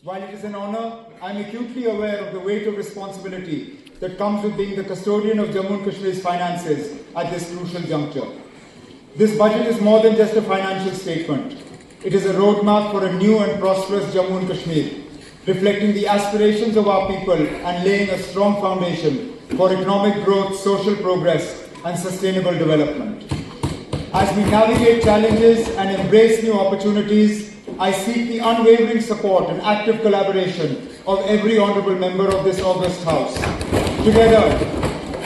While it is an honor, I am acutely aware of the weight of responsibility that comes with being the custodian of Jammu and Kashmir's finances at this crucial juncture. This budget is more than just a financial statement. It is a roadmap for a new and prosperous Jammu and Kashmir, reflecting the aspirations of our people and laying a strong foundation for economic growth, social progress, and sustainable development. As we navigate challenges and embrace new opportunities, I seek the unwavering support and active collaboration of every honourable member of this august House. Together,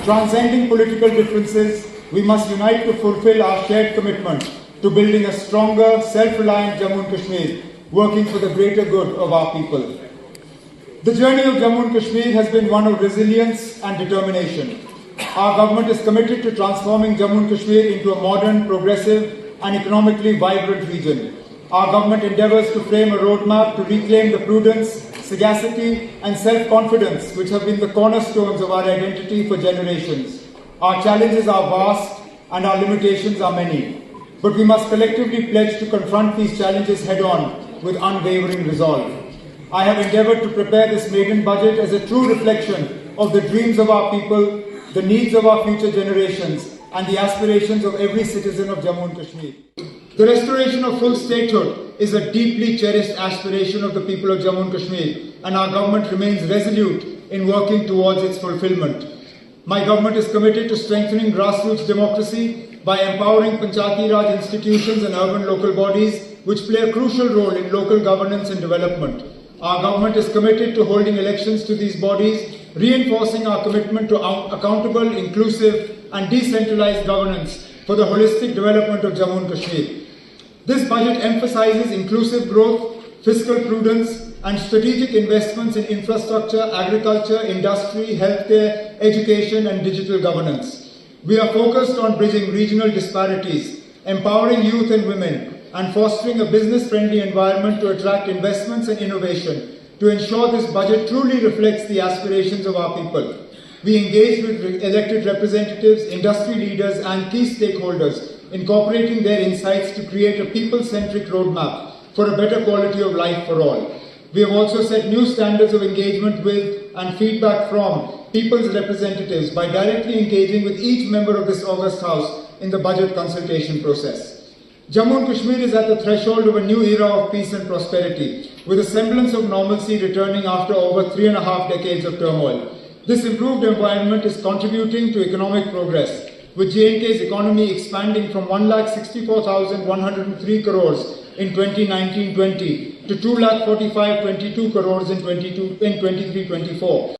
transcending political differences, we must unite to fulfill our shared commitment to building a stronger, self-reliant Jammu and Kashmir, working for the greater good of our people. The journey of Jammu and Kashmir has been one of resilience and determination. Our government is committed to transforming Jammu and Kashmir into a modern, progressive and economically vibrant region. Our government endeavours to frame a roadmap to reclaim the prudence, sagacity and self-confidence which have been the cornerstones of our identity for generations. Our challenges are vast and our limitations are many, but we must collectively pledge to confront these challenges head-on with unwavering resolve. I have endeavoured to prepare this maiden budget as a true reflection of the dreams of our people, the needs of our future generations and the aspirations of every citizen of Jammu and Kashmir. The restoration of full statehood is a deeply cherished aspiration of the people of Jammu and Kashmir, and our government remains resolute in working towards its fulfillment. My government is committed to strengthening grassroots democracy by empowering Panchayati Raj institutions and urban local bodies which play a crucial role in local governance and development. Our government is committed to holding elections to these bodies, reinforcing our commitment to accountable, inclusive and decentralized governance for the holistic development of Jammu and Kashmir. This budget emphasizes inclusive growth, fiscal prudence and strategic investments in infrastructure, agriculture, industry, healthcare, education and digital governance. We are focused on bridging regional disparities, empowering youth and women and fostering a business-friendly environment to attract investments and innovation to ensure this budget truly reflects the aspirations of our people. We engage with elected representatives, industry leaders and key stakeholders, incorporating their insights to create a people-centric roadmap for a better quality of life for all. We have also set new standards of engagement with and feedback from people's representatives by directly engaging with each member of this august House in the budget consultation process. Jammu and Kashmir is at the threshold of a new era of peace and prosperity, with a semblance of normalcy returning after over 3.5 decades of turmoil. This improved environment is contributing to economic progress, with J&K's economy expanding from 1,64,103 crores in 2019-20 to 2,45,22 crores in 23-24.